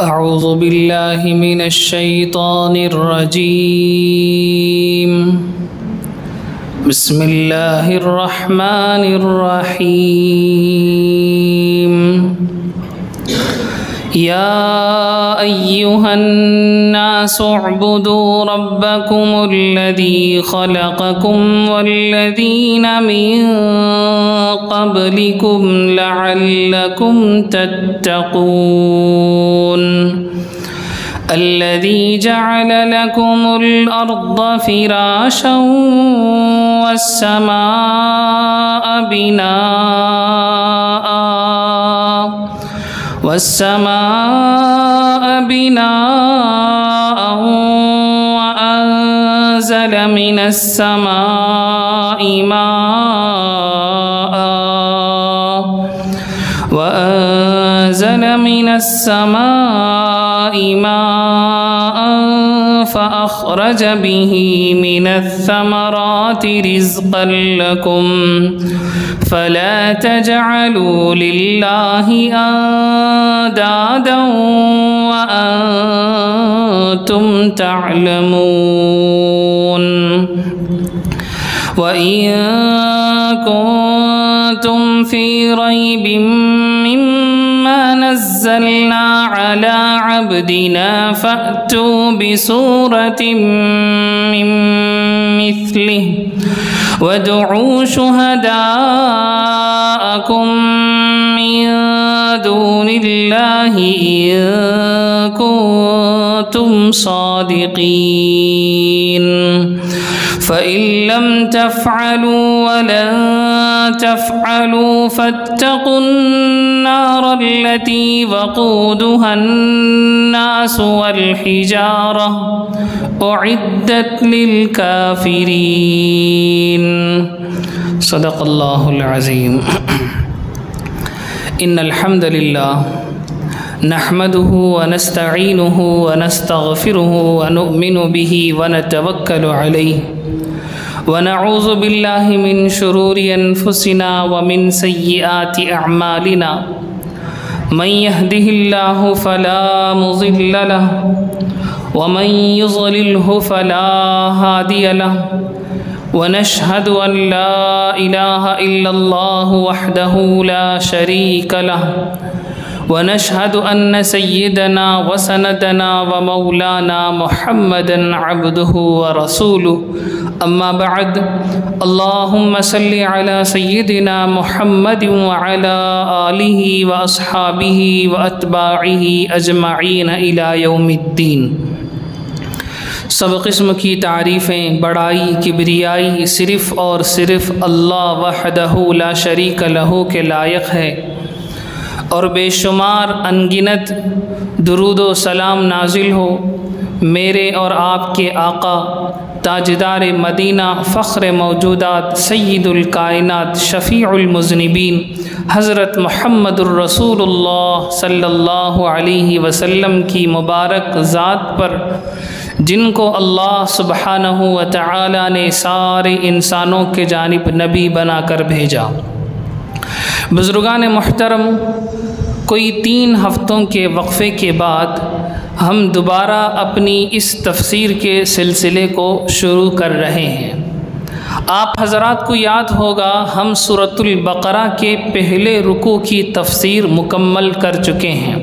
أعوذ بالله من الشيطان الرجيم. بسم الله الرحمن الرحيم. يا أيها الناس اعبدوا ربكم الذي خلقكم والذين من قبلكم لعلكم تتقون. الذي جعل لكم الأرض فراشا والسماء بناء وأنزل من السماء ماء فأخرج به من الثمرات رزقا لكم فلا تجعلوا لله أندادا وأنتم تعلمون. وإن كنتم في ريب مما نزلنا على عبدنا فأتوا بسورة من مثله وادعوا شهداءكم من دون الله إن كنتم صادقين. فإن لم تفعلوا ولن تفعلوا فاتقوا النار التي وقودها الناس والحجارة أعدت للكافرين. صدق الله العظيم. إن الحمد لله نحمده ونستعينه ونستغفره ونؤمن به ونتوكل عليه ونعوذ بالله من شرور أنفسنا ومن سيئات أعمالنا. من يهده الله فلا مضل له ومن يضلله فلا هادي له. ونشهد أن لا إله إلا الله وحده لا شريك له ونشهد أن سيدنا وسندنا ومولانا محمدا عبده ورسوله. أما بعد، اللهم صل على سيدنا محمد وعلى آله وأصحابه وأتباعه أجمعين إلى يوم الدين. سب قسم کی تعریفیں، بڑائی، کبریائی صرف اور صرف اللہ وحدہ لا شریک لہ کے لائق ہے، اور بے شمار انگنت درود و سلام نازل ہو میرے اور آپ کے آقا تاجدار مدینہ فخر موجودات سید الکائنات شفیع المذنبین حضرت محمد الرسول اللہ صلی اللہ علیہ وسلم کی مبارک ذات پر، جن کو اللہ سبحانہ و تعالی نے سارے انسانوں کے جانب نبی بنا کر بھیجا۔ بزرگان محترم، کوئی 3 ہفتوں کے وقفے کے بعد ہم دوبارہ اپنی اس تفسیر کے سلسلے کو شروع کر رہے ہیں۔ آپ حضرات کو یاد ہوگا ہم سورۃ البقرہ کے پہلے رکوع کی تفسیر مکمل کر چکے ہیں،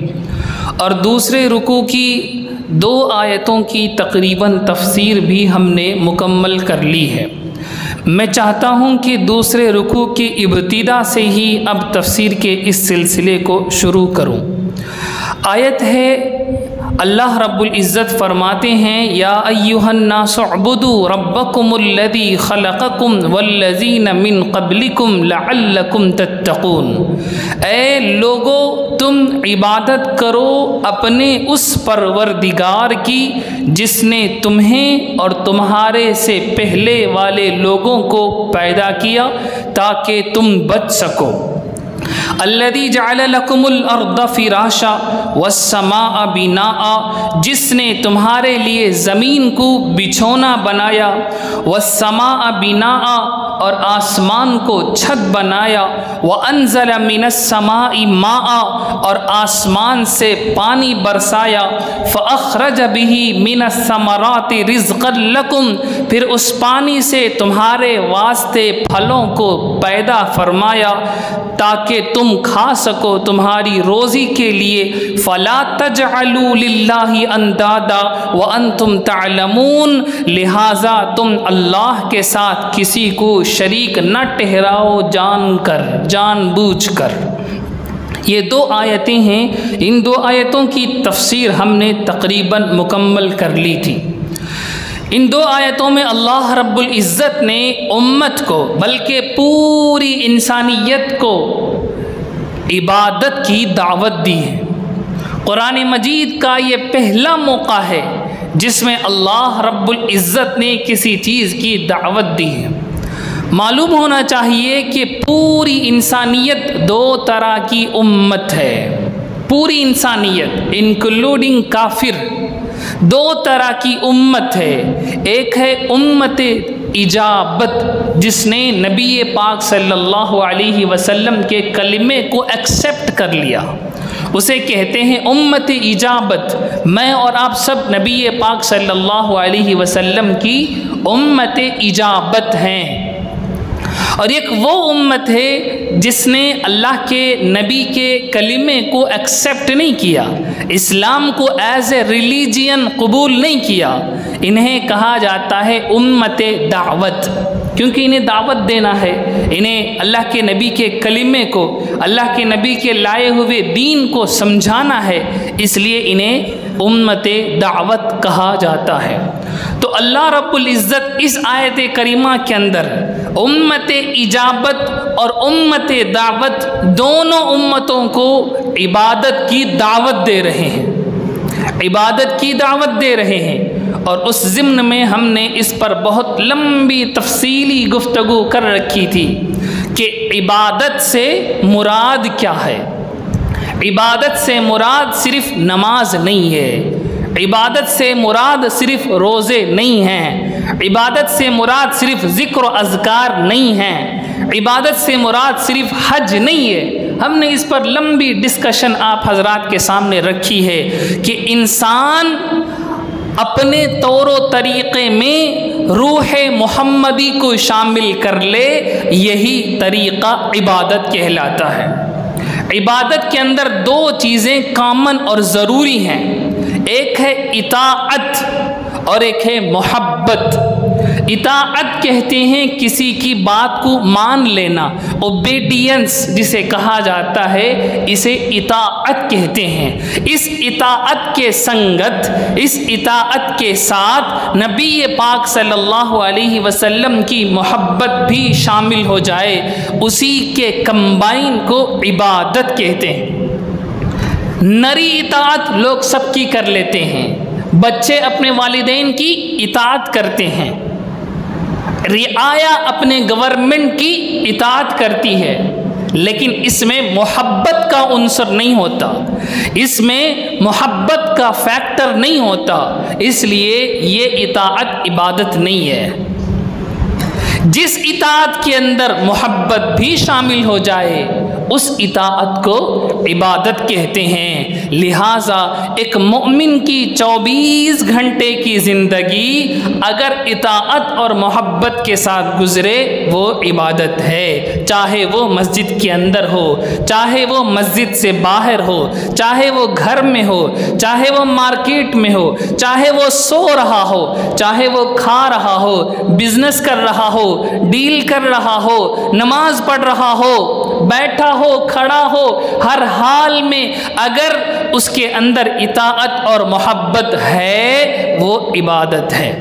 اور دوسرے رکوع کی 2 آیتوں کی تقریباً تفسیر بھی ہم نے مکمل کر لی ہے۔ میں چاہتا ہوں کہ دوسرے رکوع کی ابتدا سے ہی اب تفسیر کے اس سلسلے کو شروع کروں۔ آیت ہے، اللہ رب العزت فرماتے ہیں، یا ایھا الناس اعبدوا ربکم الذی خلقکم والذین من قبلکم لعلکم تتقون۔ اے لوگو، تم عبادت کرو اپنے اس پروردگار کی جس نے تمہیں اور تمہارے سے پہلے والے لوگوں کو پیدا کیا تاکہ تم بچ سکو۔ الذی جعل لکم الارض فراشا والسماء بناء، جس نے تمہارے لیے زمین کو بچھونا بنایا، والسماء بناء، اور آسمان کو چھت بنایا، وَأَنزَلَ مِنَ السَّمَاءِ مَاءً اور آسمان سے پانی برسایا، فَأَخْرَجَ بِهِ مِنَ الثَّمَرَاتِ رِزْقًا لَكُمْ پھر اس پانی سے تمہارے واسطے پھلوں کو پیدا فرمایا تاکہ تم کھا سکو تمہاری روزی کے لیے، فَلَا تَجْعَلُوا لِلَّهِ أَنْدَادًا وَأَنْتُمْ تَعْلَمُونَ لہٰذا تم اللہ کے ساتھ کسی کو شریک نہ ٹھہراؤ جان بوجھ کر۔ یہ 2 آیتیں ہیں، ان 2 آیتوں کی تفسیر ہم نے تقریباً مکمل کر لی تھی۔ ان 2 آیتوں میں اللہ رب العزت نے امت کو بلکہ پوری انسانیت کو عبادت کی دعوت دی ہے۔ قرآن مجید کا یہ پہلا موقع ہے جس میں اللہ رب العزت نے کسی چیز کی دعوت دی ہے۔ معلوم ہونا چاہیے کہ پوری انسانیت 2 طرح کی امت ہے۔ پوری انسانیت انکلوڈنگ کافر 2 طرح کی امت ہے۔ ایک ہے امت اجابت جس نے نبی پاک صلی اللہ علیہ وسلم کے کلمے کو ایکسیپٹ کر لیا، اسے کہتے ہیں امت اجابت۔ میں اور آپ سب نبی پاک صلی اللہ علیہ وسلم کی امت اجابت ہیں۔ اور ایک وہ امت ہے جس نے اللہ کے نبی کے کلمے کو ایکسیپٹ نہیں کیا، اسلام کو ایز اے ریلیجین قبول نہیں کیا۔ انہیں کہا جاتا ہے امت دعوت، کیونکہ انہیں دعوت دینا ہے، انہیں اللہ کے نبی کے کلمے کو، اللہ کے نبی کے لائے ہوئے دین کو سمجھانا ہے، اس لیے انہیں امت دعوت کہا جاتا ہے۔ تو اللہ رب العزت اس آیت کریمہ کے اندر امت اجابت اور امت دعوت دونوں امتوں کو عبادت کی دعوت دے رہے ہیں، عبادت کی دعوت دے رہے ہیں۔ اور اس ضمن میں ہم نے اس پر بہت لمبی تفصیلی گفتگو کر رکھی تھی کہ عبادت سے مراد کیا ہے۔ عبادت سے مراد صرف نماز نہیں ہے، عبادت سے مراد صرف روزے نہیں ہیں، عبادت سے مراد صرف ذکر و اذکار نہیں ہیں، عبادت سے مراد صرف حج نہیں ہے۔ ہم نے اس پر لمبی ڈسکشن آپ حضرات کے سامنے رکھی ہے کہ انسان اپنے طور و طریقے میں روح محمدی کو شامل کر لے، یہی طریقہ عبادت کہلاتا ہے۔ عبادت کے اندر 2 چیزیں کامن اور ضروری ہیں، ایک ہے اطاعت اور ایک ہے محبت۔ اطاعت کہتے ہیں کسی کی بات کو مان لینا، اوبیڈینس جسے کہا جاتا ہے، اسے اطاعت کہتے ہیں۔ اس اطاعت کے سنگت، اس اطاعت کے ساتھ نبی پاک صلی اللہ علیہ وسلم کی محبت بھی شامل ہو جائے، اسی کے کمبائن کو عبادت کہتے ہیں۔ نری اطاعت لوگ سب کی کر لیتے ہیں، بچے اپنے والدین کی اطاعت کرتے ہیں، رعایا اپنے گورنمنٹ کی اطاعت کرتی ہے، لیکن اس میں محبت کا عنصر نہیں ہوتا، اس میں محبت کا فیکٹر نہیں ہوتا، اس لیے یہ اطاعت عبادت نہیں ہے۔ جس اطاعت کے اندر محبت بھی شامل ہو جائے اس اطاعت کو عبادت کہتے ہیں۔ لہٰذا ایک مومن کی 24 گھنٹے کی زندگی اگر اطاعت اور محبت کے ساتھ گزرے وہ عبادت ہے، چاہے وہ مسجد کے اندر ہو، چاہے وہ مسجد سے باہر ہو، چاہے وہ گھر میں ہو، چاہے وہ مارکیٹ میں ہو، چاہے وہ سو رہا ہو، چاہے وہ کھا رہا ہو، بزنس کر رہا ہو، ڈیل کر رہا ہو، نماز پڑھ رہا ہو، بیٹھا ہو، کھڑا ہو، ہر حال میں اگر اس کے اندر اطاعت اور محبت ہے وہ عبادت ہے،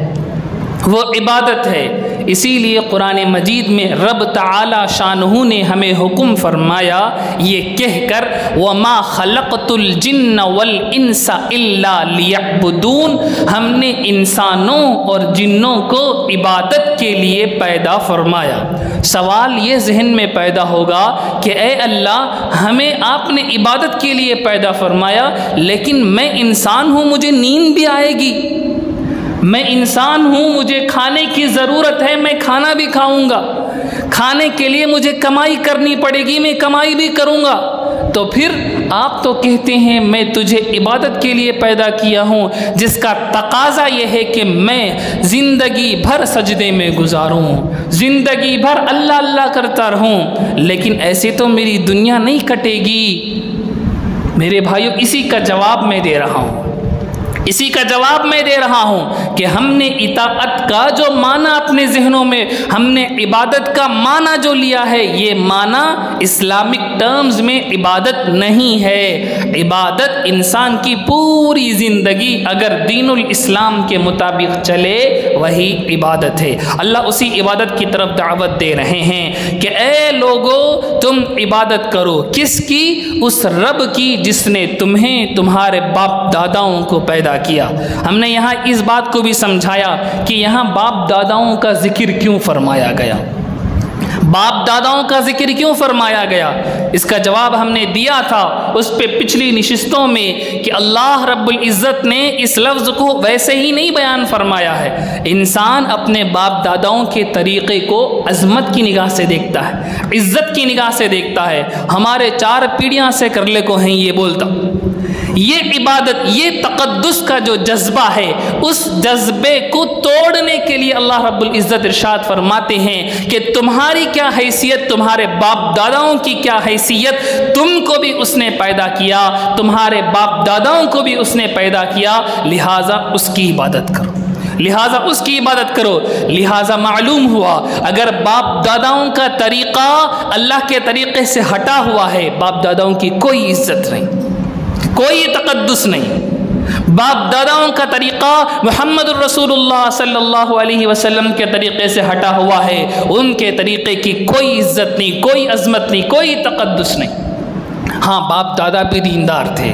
وہ عبادت ہے۔ اسی لیے قرآن مجید میں رب تعالی شانہ نے ہمیں حکم فرمایا یہ کہہ کر وَمَا خَلَقْتُ الْجِنَّ وَالْإِنسَ إِلَّا لِيَعْبُدُونَ، ہم نے انسانوں اور جنوں کو عبادت کے لیے پیدا فرمایا۔ سوال یہ ذہن میں پیدا ہوگا کہ اے اللہ ہمیں آپ نے عبادت کے لیے پیدا فرمایا لیکن میں انسان ہوں، مجھے نیند بھی آئے گی، میں انسان ہوں، مجھے کھانے کی ضرورت ہے، میں کھانا بھی کھاؤں گا، کھانے کے لیے مجھے کمائی کرنی پڑے گی، میں کمائی بھی کروں گا۔ تو پھر آپ تو کہتے ہیں میں تجھے عبادت کے لیے پیدا کیا ہوں، جس کا تقاضا یہ ہے کہ میں زندگی بھر سجدے میں گزاروں، زندگی بھر اللہ اللہ کرتا رہوں، لیکن ایسے تو میری دنیا نہیں کٹے گی۔ میرے بھائیو، اسی کا جواب میں دے رہا ہوں، اسی کا جواب میں دے رہا ہوں کہ ہم نے اطاعت کا جو معنی اپنے ذہنوں میں، ہم نے عبادت کا معنی جو لیا ہے، یہ معنی اسلامک ٹرمز میں عبادت نہیں ہے۔ عبادت انسان کی پوری زندگی اگر دین الاسلام کے مطابق چلے وہی عبادت ہے۔ اللہ اسی عبادت کی طرف دعوت دے رہے ہیں کہ اے لوگو تم عبادت کرو، کس کی؟ اس رب کی جس نے تمہیں تمہارے باپ داداؤں کو پیدا کیا۔ ہم نے یہاں اس بات کو بھی سمجھایا کہ یہاں باپ داداؤں کا ذکر کیوں فرمایا گیا، باپ داداؤں کا ذکر کیوں فرمایا گیا؟ اس کا جواب ہم نے دیا تھا اس پہ پچھلی نشستوں میں کہ اللہ رب العزت نے اس لفظ کو ویسے ہی نہیں بیان فرمایا ہے۔ انسان اپنے باپ داداؤں کے طریقے کو عظمت کی نگاہ سے دیکھتا ہے، عزت کی نگاہ سے دیکھتا ہے۔ ہمارے 4 پیڑیاں سے کرلے کو ہیں یہ بولتا۔ یہ عبادت، یہ تقدس کا جو جذبہ ہے، اس جذبے کو توڑنے کے لیے اللہ رب العزت ارشاد فرماتے ہیں کہ تمہاری کیا حیثیت، تمہارے باپ داداؤں کی کیا حیثیت، تم کو بھی اس نے پیدا کیا، تمہارے باپ داداؤں کو بھی اس نے پیدا کیا، لہٰذا اس کی عبادت کرو، لہٰذا اس کی عبادت کرو۔ لہٰذا معلوم ہوا اگر باپ داداؤں کا طریقہ اللہ کے طریقے سے ہٹا ہوا ہے، باپ داداؤں کی کوئی عزت نہیں، کوئی تقدس نہیں۔ باپ داداؤں کا طریقہ محمد الرسول اللہ صلی اللہ علیہ وسلم کے طریقے سے ہٹا ہوا ہے، ان کے طریقے کی کوئی عزت نہیں، کوئی عظمت نہیں، کوئی تقدس نہیں۔ ہاں، باپ دادا بھی دیندار تھے،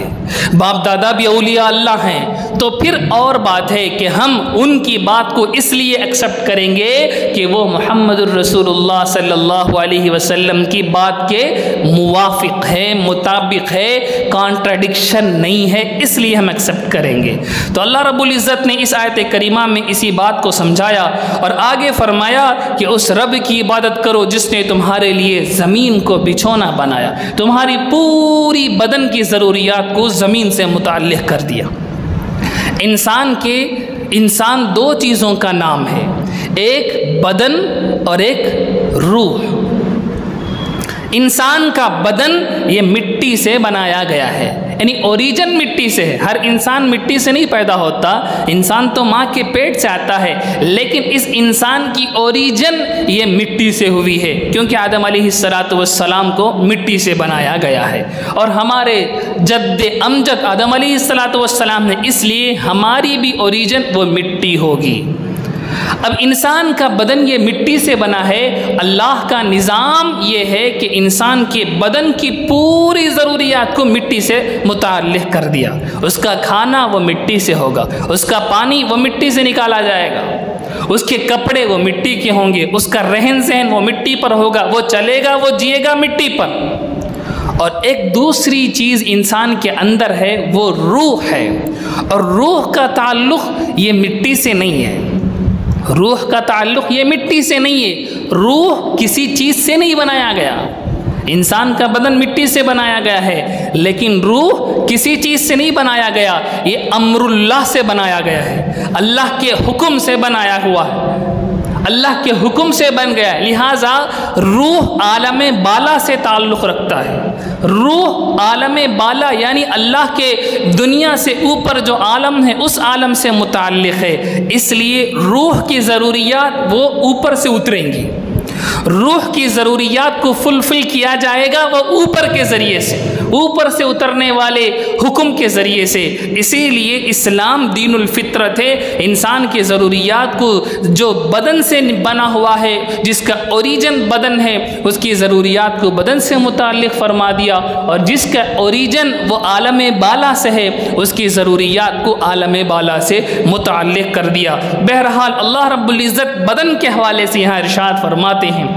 باپ دادا بھی اولیاء اللہ ہیں، تو پھر اور بات ہے کہ ہم ان کی بات کو اس لیے ایکسپٹ کریں گے کہ وہ محمد الرسول اللہ صلی اللہ علیہ وسلم کی بات کے موافق ہے، مطابق ہے، کانٹراڈکشن نہیں ہے، اس لیے ہم ایکسپٹ کریں گے۔ تو اللہ رب العزت نے اس آیت کریمہ میں اسی بات کو سمجھایا اور آگے فرمایا کہ اس رب کی عبادت کرو جس نے تمہارے لیے زمین کو بچھونا بنایا، تمہاری پوری بدن کی ضروریات کو زمین سے متعلق کر دیا۔ انسان 2 چیزوں کا نام ہے، ایک بدن اور ایک روح۔ انسان کا بدن یہ مٹی سے بنایا گیا ہے، یعنی اوریجن مٹی سے ہے۔ ہر انسان مٹی سے نہیں پیدا ہوتا، انسان تو ماں کے پیٹ سے آتا ہے، لیکن اس انسان کی اوریجن یہ مٹی سے ہوئی ہے، کیونکہ آدم علیہ السلام کو مٹی سے بنایا گیا ہے، اور ہمارے جد امجد آدم علیہ السلام نے، اس لیے ہماری بھی اوریجن وہ مٹی ہوگی۔ اب انسان کا بدن یہ مٹی سے بنا ہے، اللہ کا نظام یہ ہے کہ انسان کے بدن کی پوری ضروریات کو مٹی سے متعلق کر دیا۔ اس کا کھانا وہ مٹی سے ہوگا، اس کا پانی وہ مٹی سے نکالا جائے گا، اس کے کپڑے وہ مٹی کے ہوں گے، اس کا رہن سہن وہ مٹی پر ہوگا، وہ چلے گا، وہ جیے گا مٹی پر۔ اور ایک دوسری چیز انسان کے اندر ہے، وہ روح ہے، اور روح کا تعلق یہ مٹی سے نہیں ہے، روح کا تعلق یہ مٹی سے نہیں ہے، روح کسی چیز سے نہیں بنایا گیا۔ انسان کا بدن مٹی سے بنایا گیا ہے، لیکن روح کسی چیز سے نہیں بنایا گیا، یہ امر اللہ سے بنایا گیا ہے، اللہ کے حکم سے بنایا ہوا ہے، اللہ کے حکم سے بن گیا ہے۔ لہٰذا روح عالم بالا سے تعلق رکھتا ہے، روح عالم بالا یعنی اللہ کے دنیا سے اوپر جو عالم ہے اس عالم سے متعلق ہے، اس لیے روح کی ضروریات وہ اوپر سے اتریں گی، روح کی ضروریات کو فلفل کیا جائے گا وہ اوپر کے ذریعے سے، اوپر سے اترنے والے حکم کے ذریعے سے۔ اسی لیے اسلام دین الفطرت ہے، انسان کے ضروریات کو جو بدن سے بنا ہوا ہے، جس کا اوریجن بدن ہے، اس کی ضروریات کو بدن سے متعلق فرما دیا، اور جس کا اوریجن وہ عالم بالا سے ہے اس کی ضروریات کو عالم بالا سے متعلق کر دیا۔ بہرحال اللہ رب العزت بدن کے حوالے سے یہاں ارشاد فرماتے ہیں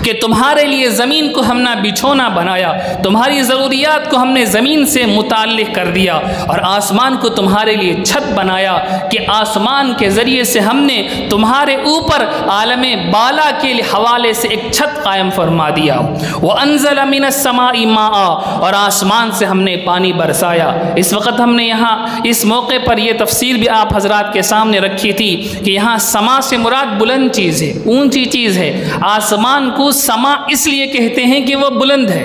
کہ تمہارے لیے زمین کو ہم نے بچھونا بنایا، تمہاری ضروریات کو ہم نے زمین سے متعلق کر دیا، اور آسمان کو تمہارے لیے چھت بنایا کہ آسمان کے ذریعے سے ہم نے تمہارے اوپر عالم بالا کے حوالے سے ایک چھت قائم فرما دیا۔ وَأَنزَلَ مِنَ السَّمَاءِ مَاءً، اور آسمان سے ہم نے پانی برسایا۔ اس وقت ہم نے یہاں اس موقع پر یہ تفسیر بھی آپ حضرات کے سامنے رکھی تھی کہ یہاں سما سے مراد بلند چیز ہے، اونچی چیز ہے۔ آسمان کو سما اس لیے کہتے ہیں کہ وہ بلند ہے۔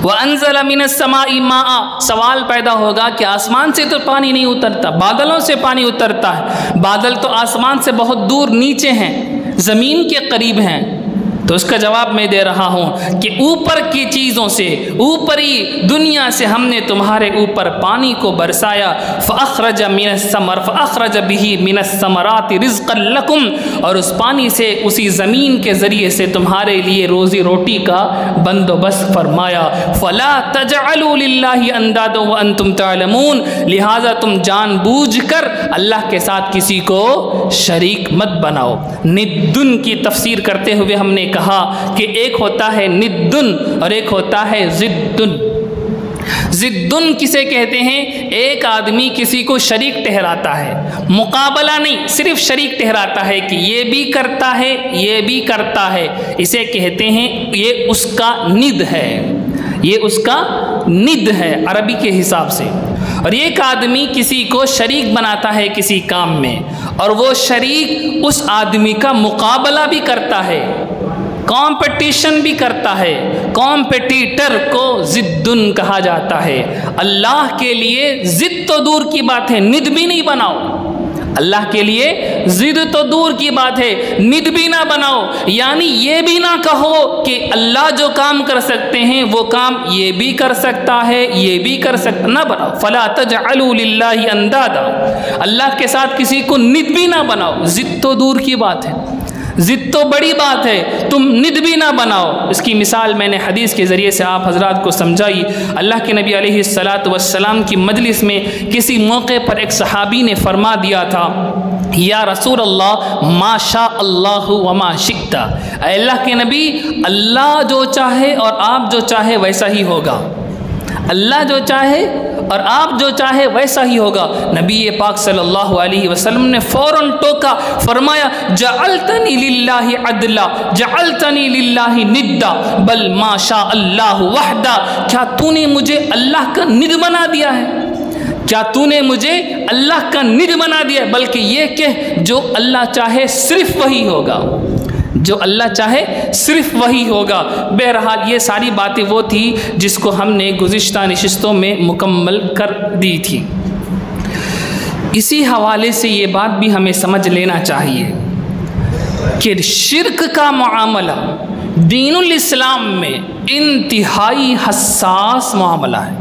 وَأَنزَلَ مِنَ السَّمَاءِ مَاءً، سوال پیدا ہوگا کہ آسمان سے تو پانی نہیں اترتا، بادلوں سے پانی اترتا ہے۔ بادل تو آسمان سے بہت دور نیچے ہیں، زمین کے قریب ہیں۔ تو اس کا جواب میں دے رہا ہوں کہ اوپر کی چیزوں سے، اوپری دنیا سے ہم نے تمہارے اوپر پانی کو برسایا۔ فَأَخْرَجَ مِنَ الثَّمَرِ فَأَخْرَجَ بِهِ مِنَ الثَّمَرَاتِ رِزْقًا لَكُمْ، اور اس پانی سے، اسی زمین کے ذریعے سے تمہارے لیے روزی روٹی کا بندوبست فرمایا۔ فَلَا تَجْعَلُوا لِلَّهِ أَنْدَادًا وَأَنْتُمْ تَعْلَمُونَ، لہٰذا تم جان بوجھ کر اللہ کے ساتھ کسی کو شریک مت بناؤ۔ ندن کی تفسیر کرتے ہوئے ہم نے کہا کہ ایک ہوتا ہے ندن اور ایک ہوتا ہے ضدن۔ ضدن کسے کہتے ہیں؟ ایک آدمی کسی کو شریک ٹھہراتا ہے، مقابلہ نہیں، صرف شریک ٹھہراتا ہے کہ یہ بھی کرتا ہے، یہ بھی کرتا ہے، اسے کہتے ہیں یہ اس کا ند ہے، یہ اس کا ند ہے عربی کے حساب سے۔ اور ایک آدمی کسی کو شریک بناتا ہے کسی کام میں، اور وہ شریک اس آدمی کا مقابلہ بھی کرتا ہے، کمپٹیشن بھی کرتا ہے۔ کمپٹیٹر کو ضدن کہا جاتا ہے۔ اللہ کے لیے ضد تو دور کی بات ہے، ند بھی نہیں بناؤ۔ اللہ کے لیے ضد تو دور کی بات ہے، ند بھی نہ بناؤ، یعنی یہ بھی نہ کہو کہ اللہ جو کام کر سکتے ہیں وہ کام یہ بھی کر سکتا ہے، یہ بھی کر سکتا، نہ بناؤ۔ فَلَا تَجْعَلُوا لِلَّهِ أَنْدَادًا، اللہ کے ساتھ کسی کو ند بھی نہ بناؤ۔ ضد تو دور کی بات ہے، ضد تو بڑی بات ہے، تم ند بھی نہ بناؤ۔ اس کی مثال میں نے حدیث کے ذریعے سے آپ حضرات کو سمجھائی۔ اللہ کے نبی علیہ السلام کی مجلس میں کسی موقع پر ایک صحابی نے فرما دیا تھا، یا رسول اللہ ما شاء اللہ وما شئت، اے اللہ کے نبی، اللہ جو چاہے اور آپ جو چاہے ویسا ہی ہوگا، اللہ جو چاہے اور آپ جو چاہے ویسا ہی ہوگا۔ نبی پاک صلی اللہ علیہ وسلم نے فوراً ٹوکا، فرمایا جعلتنی للہ عدلا جعلتنی للہ ندا بل ما شاء اللہ وحدہ، کیا تو نے مجھے اللہ کا ند بنا دیا ہے؟ کیا تو نے مجھے اللہ کا ند بنا دیا ہے؟ بلکہ یہ کہ جو اللہ چاہے صرف وہی ہوگا، جو اللہ چاہے صرف وہی ہوگا۔ بہرحال یہ ساری باتیں وہ تھی جس کو ہم نے گزشتہ نشستوں میں مکمل کر دی تھی۔ اسی حوالے سے یہ بات بھی ہمیں سمجھ لینا چاہیے کہ شرک کا معاملہ دین الاسلام میں انتہائی حساس معاملہ ہے۔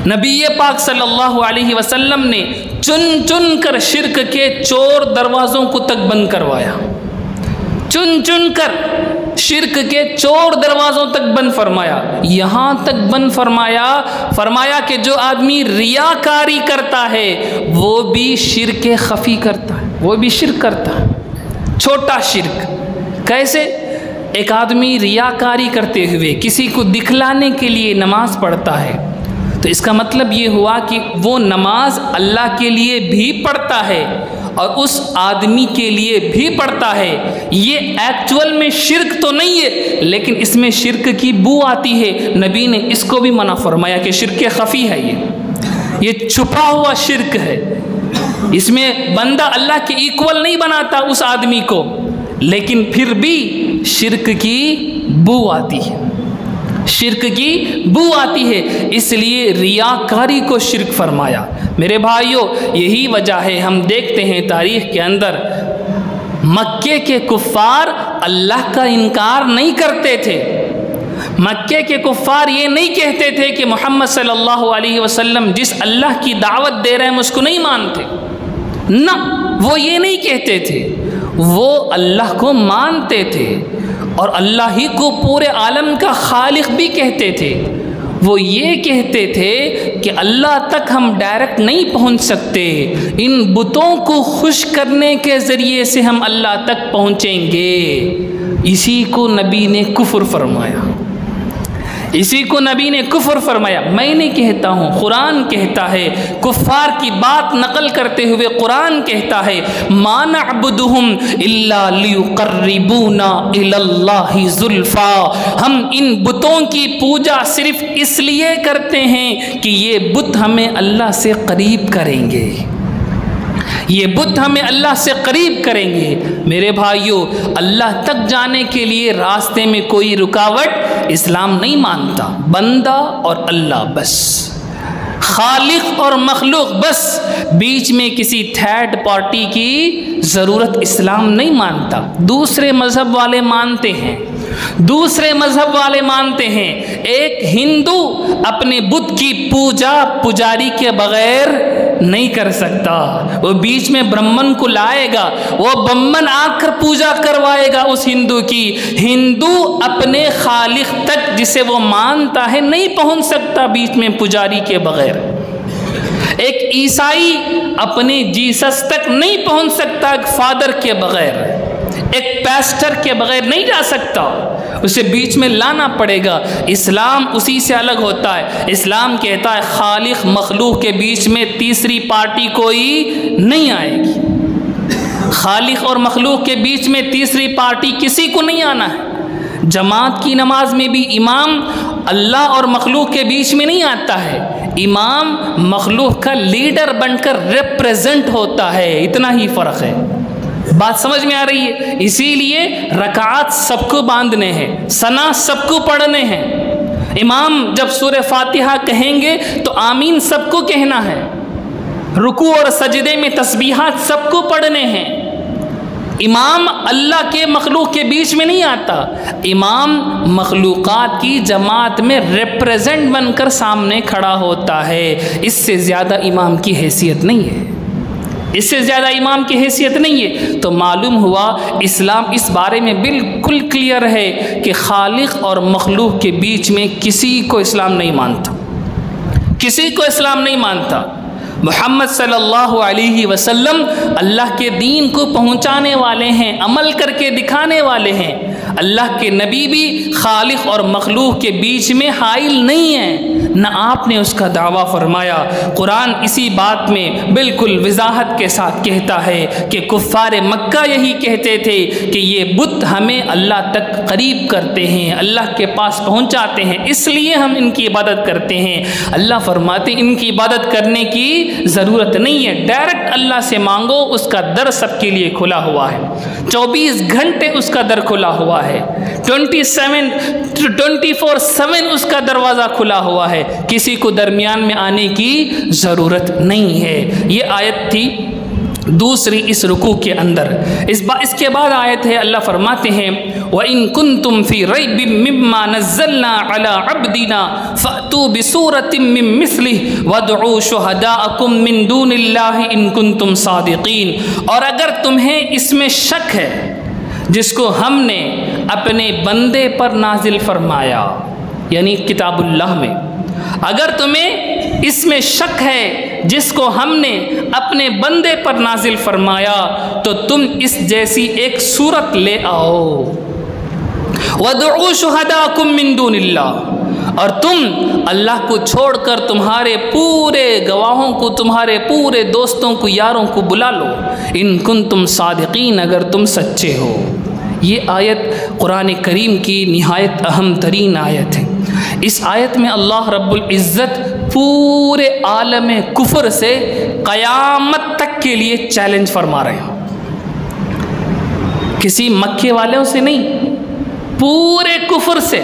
نبی پاک صلی اللہ علیہ وسلم نے چن چن کر شرک کے چور دروازوں کو تک بند کروایا، چن چن کر شرک کے چور دروازوں تک بند فرمایا، یہاں تک بند فرمایا کہ جو آدمی ریاکاری کرتا ہے وہ بھی شرک خفی کرتا ہے، وہ بھی شرک کرتا ہے، چھوٹا شرک۔ کیسے؟ ایک آدمی ریاکاری کرتے ہوئے کسی کو دکھلانے کے لیے نماز پڑھتا ہے، تو اس کا مطلب یہ ہوا کہ وہ نماز اللہ کے لیے بھی پڑھتا ہے اور اس آدمی کے لیے بھی پڑھتا ہے۔ یہ ایکچول میں شرک تو نہیں ہے، لیکن اس میں شرک کی بو آتی ہے۔ نبی نے اس کو بھی منع فرمایا کہ شرک خفی ہے، یہ چھپا ہوا شرک ہے، اس میں بندہ اللہ کے ایکول نہیں بناتا اس آدمی کو، لیکن پھر بھی شرک کی بو آتی ہے، شرک کی بو آتی ہے، اس لیے ریاکاری کو شرک فرمایا۔ میرے بھائیوں، یہی وجہ ہے ہم دیکھتے ہیں تاریخ کے اندر مکے کے کفار اللہ کا انکار نہیں کرتے تھے، مکے کے کفار یہ نہیں کہتے تھے کہ محمد صلی اللہ علیہ وسلم جس اللہ کی دعوت دے رہے ہیں ہم اس کو نہیں مانتے، نہ، وہ یہ نہیں کہتے تھے، وہ اللہ کو مانتے تھے اور اللہ ہی کو پورے عالم کا خالق بھی کہتے تھے۔ وہ یہ کہتے تھے کہ اللہ تک ہم ڈائریکٹ نہیں پہنچ سکتے، ان بتوں کو خوش کرنے کے ذریعے سے ہم اللہ تک پہنچیں گے۔ اسی کو نبی نے کفر فرمایا، اسی کو نبی نے کفر فرمایا۔ میں نہیں کہتا ہوں، قرآن کہتا ہے، کفار کی بات نقل کرتے ہوئے قرآن کہتا ہے ما نعبدہم الا لیقربونا الی اللہ زلفا، ہم ان بتوں کی پوجا صرف اس لیے کرتے ہیں کہ یہ بت ہمیں اللہ سے قریب کریں گے، یہ بت ہمیں اللہ سے قریب کریں گے۔ میرے بھائیوں، اللہ تک جانے کے لیے راستے میں کوئی رکاوٹ اسلام نہیں مانتا، بندہ اور اللہ بس، خالق اور مخلوق بس، بیچ میں کسی تھرڈ پارٹی کی ضرورت اسلام نہیں مانتا۔ دوسرے مذہب والے مانتے ہیں، دوسرے مذہب والے مانتے ہیں۔ ایک ہندو اپنے بت کی پوجا پجاری کے بغیر نہیں کر سکتا، وہ بیچ میں برہمن کو لائے گا، وہ برہمن آ کر پوجا کروائے گا اس ہندو کی۔ ہندو اپنے خالق تک جسے وہ مانتا ہے نہیں پہنچ سکتا بیچ میں پجاری کے بغیر۔ ایک عیسائی اپنے جیسس تک نہیں پہنچ سکتا ایک فادر کے بغیر، ایک پیسٹر کے بغیر نہیں جا سکتا، اسے بیچ میں لانا پڑے گا۔ اسلام اسی سے الگ ہوتا ہے۔ اسلام کہتا ہے خالق مخلوق کے بیچ میں تیسری پارٹی کوئی نہیں آئے گی، خالق اور مخلوق کے بیچ میں تیسری پارٹی کسی کو نہیں آنا ہے۔ جماعت کی نماز میں بھی امام اللہ اور مخلوق کے بیچ میں نہیں آتا ہے، امام مخلوق کا لیڈر بن کر ریپریزنٹ ہوتا ہے، اتنا ہی فرق ہے۔ بات سمجھ میں آ رہی ہے؟ اسی لیے رکعات سب کو باندھنے ہیں، ثنا سب کو پڑھنے ہیں۔ امام جب سورہ فاتحہ کہیں گے تو آمین سب کو کہنا ہے، رکوع اور سجدے میں تسبیحات سب کو پڑھنے ہیں۔ امام اللہ کے مخلوق کے بیچ میں نہیں آتا، امام مخلوقات کی جماعت میں ریپریزنٹ بن کر سامنے کھڑا ہوتا ہے۔ اس سے زیادہ امام کی حیثیت نہیں ہے، اس سے زیادہ امام کی حیثیت نہیں ہے۔ تو معلوم ہوا اسلام اس بارے میں بالکل کلیئر ہے کہ خالق اور مخلوق کے بیچ میں کسی کو اسلام نہیں مانتا، کسی کو اسلام نہیں مانتا۔ محمد صلی اللہ علیہ وسلم اللہ کے دین کو پہنچانے والے ہیں، عمل کر کے دکھانے والے ہیں۔ اللہ کے نبی بھی خالق اور مخلوق کے بیچ میں حائل نہیں ہیں، نہ آپ نے اس کا دعویٰ فرمایا۔ قرآن اسی بات میں بالکل وضاحت کے ساتھ کہتا ہے کہ کفار مکہ یہی کہتے تھے کہ یہ بت ہمیں اللہ تک قریب کرتے ہیں، اللہ کے پاس پہنچاتے ہیں، اس لیے ہم ان کی عبادت کرتے ہیں۔ اللہ فرماتے ہیں ان کی عبادت کرنے کی ضرورت نہیں ہے، ڈائریکٹ اللہ سے مانگو، اس کا در سب کے لیے کھلا ہوا ہے، 24 گھنٹے اس کا در کھلا ہوا ہے، 24/7 اس کا دروازہ کھلا ہوا ہے، کسی کو درمیان میں آنے کی ضرورت نہیں ہے۔ یہ آیت تھی دوسری اس رکوع کے اندر۔ اس کے بعد آیت ہے، اللہ فرماتے ہیں وَإِن كُنتُمْ فِي رَيْبٍ مِّمَّا نَزَّلْنَا عَلَىٰ عَبْدِنَا فَأْتُوا بِسُورَةٍ مِّن مِّثْلِهِ وَادْعُوا شُهَدَاءَكُم مِّن دُونِ اللَّهِ إِن كُنتُمْ صَادِقِينَ۔ اور اگر تمہیں اس میں شک ہے جس کو ہم نے اپنے بندے پر نازل فرمایا، یعنی کتاب اللہ میں، اگر تمہیں اس میں شک ہے جس کو ہم نے اپنے بندے پر نازل فرمایا تو تم اس جیسی ایک صورت لے آؤ، وَادْعُوا شُهَدَاءَكُم مِّن دُونِ اللَّهِ، اور تم اللہ کو چھوڑ کر تمہارے پورے گواہوں کو، تمہارے پورے دوستوں کو، یاروں کو بلا لو، ان کنتم صادقین، اگر تم سچے ہو۔ یہ آیت قرآن کریم کی نہایت اہم ترین آیت ہے۔ اس آیت میں اللہ رب العزت پورے عالم کفر سے قیامت تک کے لیے چیلنج فرما رہے ہیں، کسی مکے والوں سے نہیں، پورے کفر سے،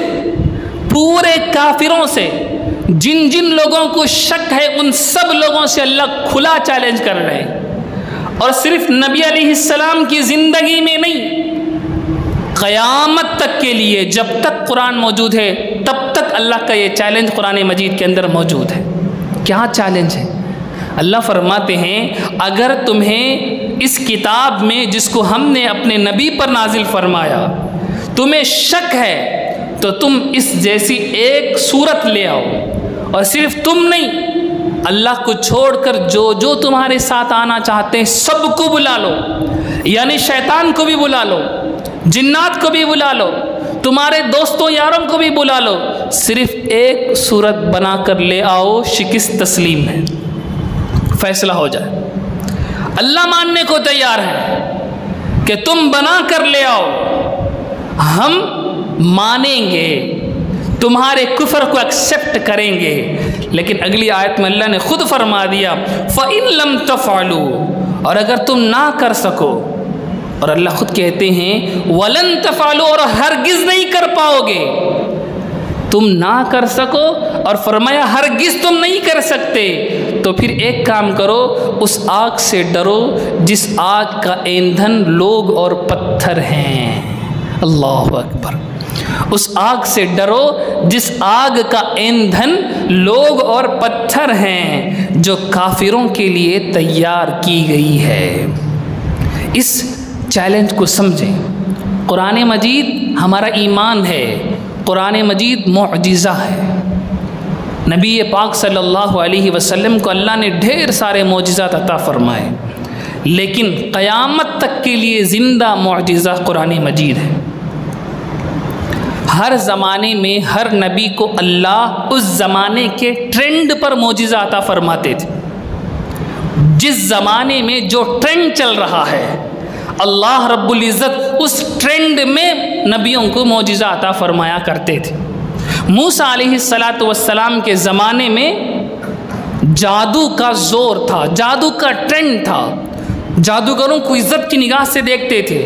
پورے کافروں سے، جن جن لوگوں کو شک ہے ان سب لوگوں سے اللہ کھلا چیلنج کر رہے ہیں۔ اور صرف نبی علیہ السلام کی زندگی میں نہیں، قیامت تک کے لیے، جب تک قرآن موجود ہے تب تک اللہ کا یہ چیلنج قرآن مجید کے اندر موجود ہے۔ کیا چیلنج ہے؟ اللہ فرماتے ہیں اگر تمہیں اس کتاب میں جس کو ہم نے اپنے نبی پر نازل فرمایا تمہیں شک ہے تو تم اس جیسی ایک صورت لے آؤ، اور صرف تم نہیں، اللہ کو چھوڑ کر جو تمہارے ساتھ آنا چاہتے ہیں سب کو بلا لو، یعنی شیطان کو بھی بلا لو، جنات کو بھی بلا لو، تمہارے دوستوں یاروں کو بھی بلا لو، صرف ایک صورت بنا کر لے آؤ، شکست تسلیم ہے، فیصلہ ہو جائے۔ اللہ ماننے کو تیار ہے کہ تم بنا کر لے آؤ، ہم مانیں گے، تمہارے کفر کو ایکسیپٹ کریں گے۔ لیکن اگلی آیت میں اللہ نے خود فرما دیا فَإِن لَمْ تَفْعَلُوا، اور اگر تم نہ کر سکو، اور اللہ خود کہتے ہیں وَلَن تَفْعَلُوا، اور ہرگز نہیں کر پاؤ گے، تم نہ کر سکو اور فرمایا ہرگز تم نہیں کر سکتے، تو پھر ایک کام کرو، اس آگ سے ڈرو جس آگ کا ایندھن لوگ اور پتھر ہیں۔ اللہ اکبر، اس آگ سے ڈرو جس آگ کا ایندھن لوگ اور پتھر ہیں، جو کافروں کے لیے تیار کی گئی ہے۔ اس چیلنج کو سمجھیں، قرآن مجید ہمارا ایمان ہے، قرآن مجید معجزہ ہے۔ نبی پاک صلی اللہ علیہ وسلم کو اللہ نے ڈھیر سارے معجزات عطا فرمائے، لیکن قیامت تک کے لیے زندہ معجزہ قرآن مجید ہے۔ ہر زمانے میں ہر نبی کو اللہ اس زمانے کے ٹرینڈ پر معجزہ عطا فرماتے تھے۔ جس زمانے میں جو ٹرینڈ چل رہا ہے، اللہ رب العزت اس ٹرینڈ میں نبیوں کو معجزہ عطا فرمایا کرتے تھے۔ موسیٰ علیہ السلام کے زمانے میں جادو کا زور تھا، جادو کا ٹرینڈ تھا، جادوگروں کو عزت کی نگاہ سے دیکھتے تھے۔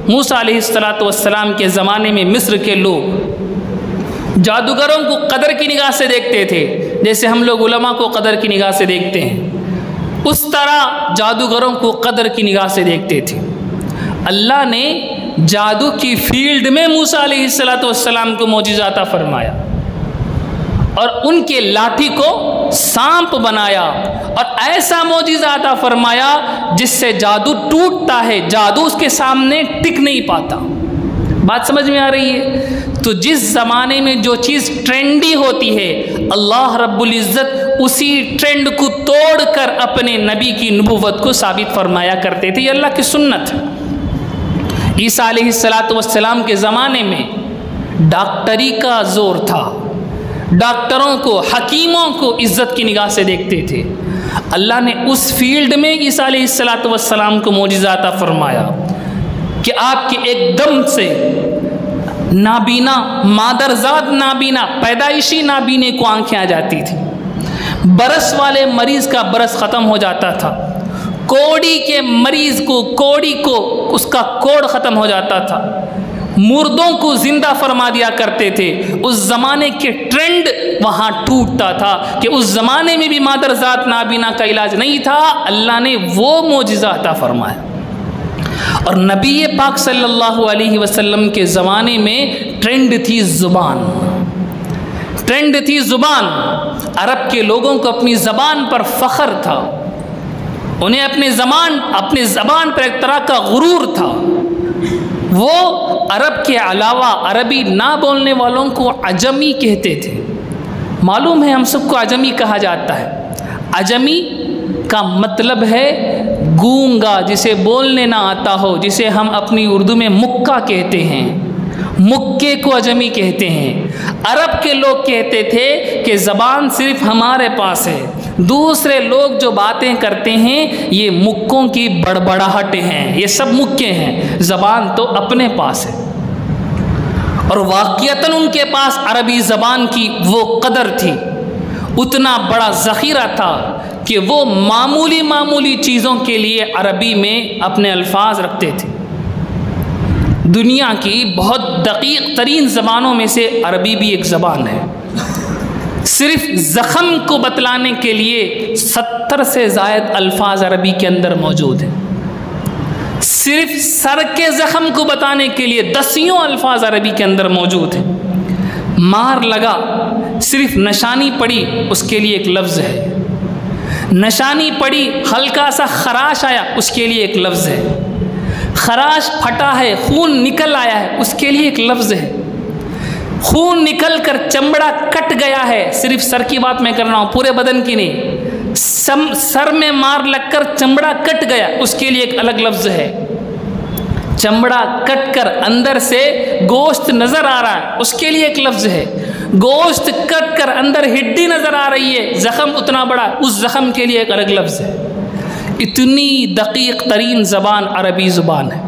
موسیٰ علیہ السلام کے زمانے میں مصر کے لوگ جادوگروں کو قدر کی نگاہ سے دیکھتے تھے، جیسے ہم لوگ علماء کو قدر کی نگاہ سے دیکھتے ہیں، اس طرح جادوگروں کو قدر کی نگاہ سے دیکھتے تھے۔ اللہ نے جادو کی فیلڈ میں موسیٰ علیہ السلام کو معجزہ عطا فرمایا، اور ان کے لاٹھی کو سانپ بنایا، اور ایسا معجزہ عطا فرمایا جس سے جادو ٹوٹتا ہے، جادو اس کے سامنے ٹک نہیں پاتا۔ بات سمجھ میں آ رہی ہے؟ تو جس زمانے میں جو چیز ٹرینڈی ہوتی ہے، اللہ رب العزت اسی ٹرینڈ کو توڑ کر اپنے نبی کی نبوت کو ثابت فرمایا کرتے تھے۔ یہ اللہ کی سنت ہے۔ عیسیٰ علیہ السلام کے زمانے میں ڈاکٹری کا زور تھا، ڈاکٹروں کو، حکیموں کو عزت کی نگاہ سے دیکھتے تھے۔ اللہ نے اس فیلڈ میں عیسیٰ علیہ السلام کو معجزہ عطا فرمایا کہ آپ کے ایک دم سے نابینا، مادرزاد نابینا، پیدائشی نابینے کو آنکھیں آ جاتی تھی، برس والے مریض کا برس ختم ہو جاتا تھا، کوڑی کے مریض کو، کوڑی کو اس کا کوڑ ختم ہو جاتا تھا، مردوں کو زندہ فرما دیا کرتے تھے۔ اس زمانے کے ٹرینڈ وہاں ٹوٹتا تھا کہ اس زمانے میں بھی مادرزاد نابینا کا علاج نہیں تھا، اللہ نے وہ معجزہ عطا فرمایا۔ اور نبی پاک صلی اللہ علیہ وسلم کے زمانے میں ٹرینڈ تھی زبان، ٹرینڈ تھی زبان۔ عرب کے لوگوں کو اپنی زبان پر فخر تھا، انہیں اپنے زبان پر ایک طرح کا غرور تھا۔ وہ عرب کے علاوہ عربی نہ بولنے والوں کو عجمی کہتے تھے۔ معلوم ہے ہم سب کو عجمی کہا جاتا ہے۔ عجمی کا مطلب ہے گونگا، جسے بولنے نہ آتا ہو، جسے ہم اپنی اردو میں مکہ کہتے ہیں، مکے کو عجمی کہتے ہیں۔ عرب کے لوگ کہتے تھے کہ زبان صرف ہمارے پاس ہے، دوسرے لوگ جو باتیں کرتے ہیں یہ مکوں کی بڑبڑاہٹیں ہیں، یہ سب مکے ہیں، زبان تو اپنے پاس ہے۔ اور واقعتاً ان کے پاس عربی زبان کی وہ قدر تھی، اتنا بڑا ذخیرہ تھا کہ وہ معمولی چیزوں کے لیے عربی میں اپنے الفاظ رکھتے تھے۔ دنیا کی بہت دقیق ترین زبانوں میں سے عربی بھی ایک زبان ہے۔ صرف زخم کو بتلانے کے لیے 70 سے زائد الفاظ عربی کے اندر موجود ہیں۔ صرف سر کے زخم کو بتانے کے لیے 10 الفاظ عربی کے اندر موجود ہیں۔ مار لگا، صرف نشانی پڑی، اس کے لیے ایک لفظ ہے۔ نشانی پڑی، ہلکا سا خراش آیا، اس کے لیے ایک لفظ ہے۔ خراش پھٹا ہے، خون نکل آیا ہے، اس کے لیے ایک لفظ ہے۔ خون نکل کر چمڑا کٹ گیا ہے، صرف سر کی بات میں کر رہا ہوں، پورے بدن کی نہیں، سر میں مار لگ کر چمڑا کٹ گیا، اس کے لیے ایک الگ لفظ ہے۔ چمڑا کٹ کر اندر سے گوشت نظر آ رہا ہے، اس کے لیے ایک لفظ ہے. گوشت کٹ کر اندر ہڈی نظر آ رہی ہے، زخم اتنا بڑا، اس زخم کے لیے ایک الگ لفظ ہے. اتنی دقیق ترین زبان عربی زبان ہے.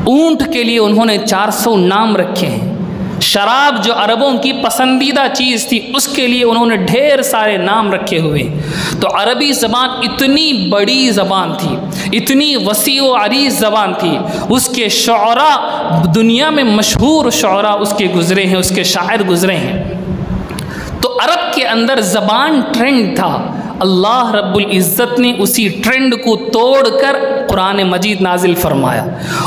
اونٹ کے لیے انہوں نے 400 نام رکھے ہیں. شراب جو عربوں کی پسندیدہ چیز تھی، اس کے لیے انہوں نے ڈھیر سارے نام رکھے ہوئے. تو عربی زبان اتنی بڑی زبان تھی، اتنی وسیع و عریض زبان تھی. اس کے شعراء دنیا میں مشہور شعراء اس کے گزرے ہیں، اس کے شاعر گزرے ہیں. تو عرب کے اندر زبان ٹرینڈ تھا. اللہ رب العزت نے اسی ٹرینڈ کو توڑ کر قرآن مجید نازل فرمایا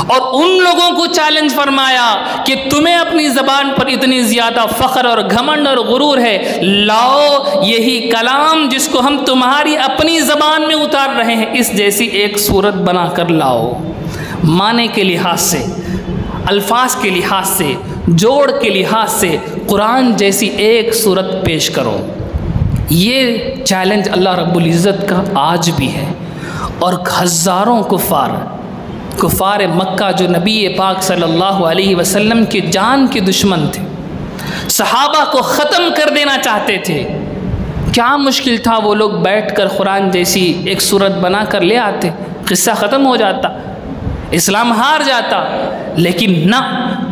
اور ان لوگوں کو چیلنج فرمایا کہ تمہیں اپنی زبان پر اتنی زیادہ فخر اور گھمنڈ اور غرور ہے، لاؤ یہی کلام جس کو ہم تمہاری اپنی زبان میں اتار رہے ہیں، اس جیسی ایک صورت بنا کر لاؤ. معنی کے لحاظ سے، الفاظ کے لحاظ سے، جوڑ کے لحاظ سے قرآن جیسی ایک صورت پیش کرو. یہ چیلنج اللہ رب العزت کا آج بھی ہے. اور ہزاروں کفار مکہ جو نبی پاک صلی اللہ علیہ وسلم کے جان کے دشمن تھے، صحابہ کو ختم کر دینا چاہتے تھے، کیا مشکل تھا؟ وہ لوگ بیٹھ کر قرآن جیسی ایک صورت بنا کر لے آتے، قصہ ختم ہو جاتا، اسلام ہار جاتا. لیکن نہ،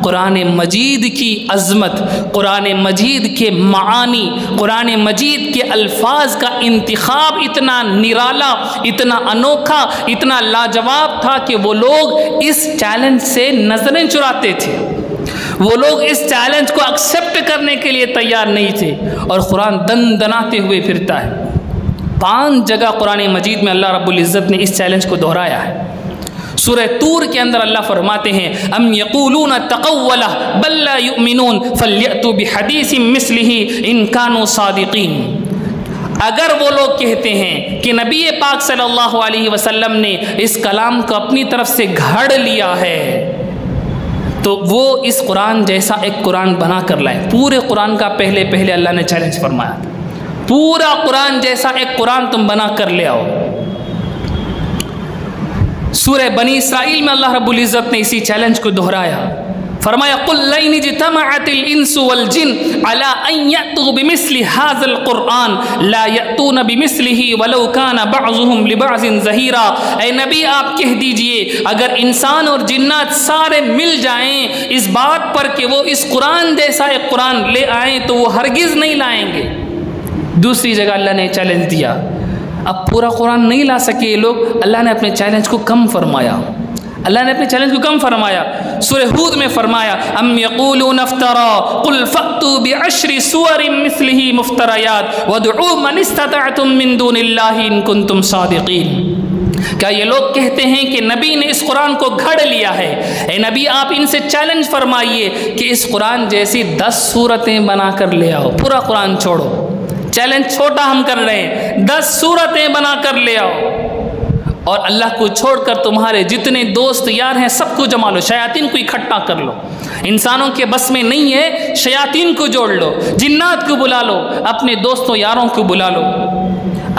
قرآن مجید کی عظمت، قرآن مجید کے معانی، قرآن مجید کے الفاظ کا انتخاب اتنا نرالا، اتنا انوکھا، اتنا لاجواب تھا کہ وہ لوگ اس چیلنج سے نظریں چراتے تھے. وہ لوگ اس چیلنج کو ایکسیپٹ کرنے کے لیے تیار نہیں تھے. اور قرآن دن دناتے ہوئے پھرتا ہے. 5 جگہ قرآن مجید میں اللہ رب العزت نے اس چیلنج کو دہرایا ہے. سورہ طور کے اندر اللہ فرماتے ہیں ام یقولون تقولہ بل لا یؤمنون فلیأتوا بحدیث مثلہ ان کانوا صادقین. اگر وہ لوگ کہتے ہیں کہ نبی پاک صلی اللہ علیہ وسلم نے اس کلام کو اپنی طرف سے گھڑ لیا ہے تو وہ اس قرآن جیسا ایک قرآن بنا کر لائیں. پورے قرآن کا پہلے اللہ نے چیلنج فرمایا، پورا قرآن جیسا ایک قرآن تم بنا کر لے آؤ. سورہ بنی اسرائیل میں اللہ رب العزت نے اسی چیلنج کو دہرایا. فرمایا قل لئن اجتمعت الانس والجن على ان يأتوا بمثل هذا القرآن لا يأتون بمثله ولو كان بعضهم لبعض ظہیرا. اے نبی آپ کہہ دیجئے اگر انسان اور جنات سارے مل جائیں اس بات پر کہ وہ اس قرآن جیسا ایک قرآن لے آئیں تو وہ ہرگز نہیں لائیں گے. دوسری جگہ اللہ نے چیلنج دیا. اب پورا قرآن نہیں لا سکے یہ لوگ، اللہ نے اپنے چیلنج کو کم فرمایا. سورہ ہود میں فرمایا ام یقولون افترا قل فأتوا بعشر سور مثلہ مفتریات وادعوا من استطعتم من دون اللہ ان کنتم صادقین. کیا یہ لوگ کہتے ہیں کہ نبی نے اس قرآن کو گھڑ لیا ہے؟ اے نبی آپ ان سے چیلنج فرمائیے کہ اس قرآن جیسی 10 صورتیں بنا کر لے آؤ. پورا قرآن چھوڑو، چیلنج چھوٹا ہم کر رہے ہیں، 10 صورتیں بنا کر لے آؤ. اور اللہ کو چھوڑ کر تمہارے جتنے دوست یار ہیں سب کو جما لو، شیاطین کو اکٹھا کر لو. انسانوں کے بس میں نہیں ہے، شیاطین کو جوڑ لو، جنات کو بلا لو، اپنے دوستوں یاروں کو بلا لو.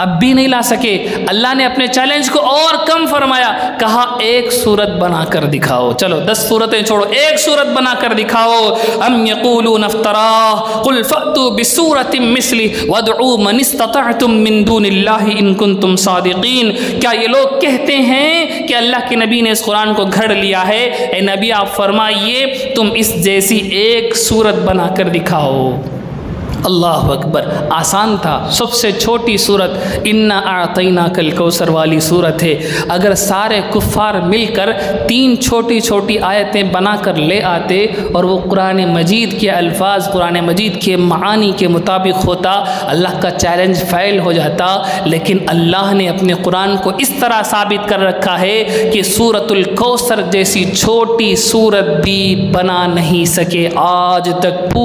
اب بھی نہیں لا سکے. اللہ نے اپنے چیلنج کو اور کم فرمایا، کہا ایک صورت بنا کر دکھاؤ. چلو 10 صورتیں چھوڑو، ایک صورت بنا کر دکھاؤ. ام یقولون افترا قل فأتوا بسورۃ مثلہ وادعوا من استطعتم من دون اللہ ان کنتم صادقین. کیا یہ لوگ کہتے ہیں کہ اللہ کے نبی نے اس قرآن کو گھڑ لیا ہے؟ اے نبی آپ فرمائیے تم اس جیسی ایک صورت بنا کر دکھاؤ. اللہ اکبر. آسان تھا. سب سے چھوٹی صورت انا اعطیناک الکوثر والی صورت ہے. اگر سارے کفار مل کر 3 چھوٹی چھوٹی آیتیں بنا کر لے آتے اور وہ قرآن مجید کے الفاظ، قرآن مجید کے معانی کے مطابق ہوتا، اللہ کا چیلنج فیل ہو جاتا. لیکن اللہ نے اپنے قرآن کو اس طرح ثابت کر رکھا ہے کہ سورۃ الکوثر جیسی چھوٹی صورت بھی بنا نہیں سکے آج تک.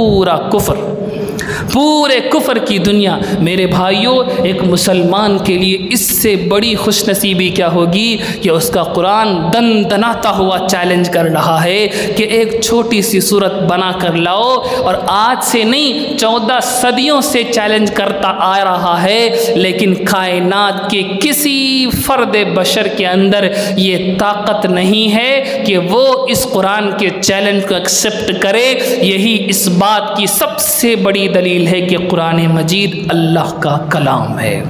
پورے کفر کی دنیا۔ میرے بھائیوں، ایک مسلمان کے لیے اس سے بڑی خوش نصیبی کیا ہوگی کہ اس کا قرآن دن دناتا ہوا چیلنج کر رہا ہے کہ ایک چھوٹی سی صورت بنا کر لاؤ، اور آج سے نہیں 14 صدیوں سے چیلنج کرتا آ رہا ہے، لیکن کائنات کے کسی فرد بشر کے اندر یہ طاقت نہیں ہے کہ وہ اس قرآن کے چیلنج کو ایکسیپٹ کرے۔ یہی اس بات کی سب سے بڑی دلیل ہے کہ قرآن مجید اللہ کا کلام ہے۔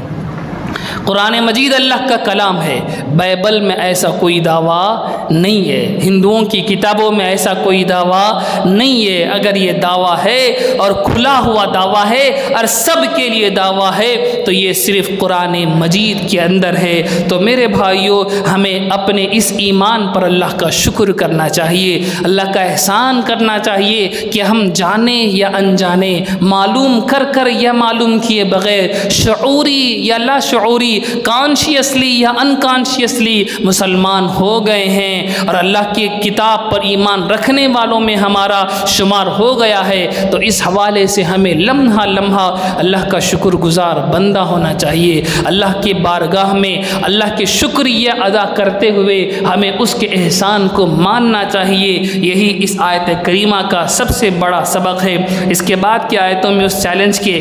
قرآن مجید اللہ کا کلام ہے۔ بائبل میں ایسا کوئی دعویٰ نہیں ہے، ہندوؤں کی کتابوں میں ایسا کوئی دعویٰ نہیں ہے۔ اگر یہ دعویٰ ہے اور کھلا ہوا دعویٰ ہے اور سب کے لیے دعویٰ ہے تو یہ صرف قرآن مجید کے اندر ہے۔ تو میرے بھائیوں، ہمیں اپنے اس ایمان پر اللہ کا شکر کرنا چاہیے، اللہ کا احسان کرنا چاہیے کہ ہم جانے یا انجانے، معلوم کر کر یا معلوم کیے بغیر، شعوری یا لا شعوری، کانشیسلی یا انکانشیسلی مسلمان ہو گئے ہیں، اور اللہ کی کتاب پر ایمان رکھنے والوں میں ہمارا شمار ہو گیا ہے۔ تو اس حوالے سے ہمیں لمحہ لمحہ اللہ کا شکر گزار بندہ ہونا چاہیے۔ اللہ کی بارگاہ میں اللہ کے شکریہ ادا کرتے ہوئے ہمیں اس کے احسان کو ماننا چاہیے۔ یہی اس آیت کریمہ کا سب سے بڑا سبق ہے۔ اس کے بعد کی آیتوں میں اس چیلنج کے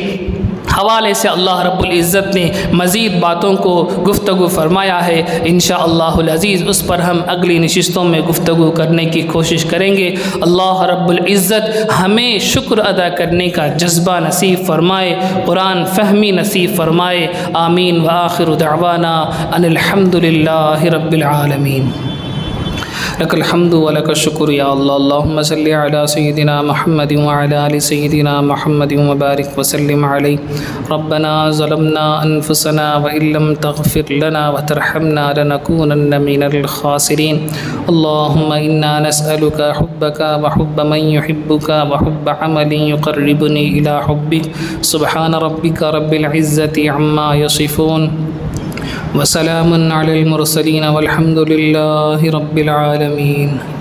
حوالے سے اللہ رب العزت نے مزید باتوں کو گفتگو فرمایا ہے۔ انشاءاللہ العزیز اس پر ہم اگلی نشستوں میں گفتگو کرنے کی کوشش کریں گے۔ اللہ رب العزت ہمیں شکر ادا کرنے کا جذبہ نصیب فرمائے، قرآن فہمی نصیب فرمائے۔ آمین وآخر دعوانا ان الحمد للہ رب العالمین۔ لك الحمد ولك الشكر يا الله، اللهم صل على سيدنا محمد وعلى آل سيدنا محمد وبارك وسلم عليه۔ ربنا ظلمنا أنفسنا وإن لم تغفر لنا وترحمنا لنكونن من الخاسرين۔ اللهم إنا نسألك حبك وحب من يحبك وحب عمل يقربني إلى حبك۔ سبحان ربك رب العزة عما يصفون وسلام على المرسلين والحمد لله رب العالمين۔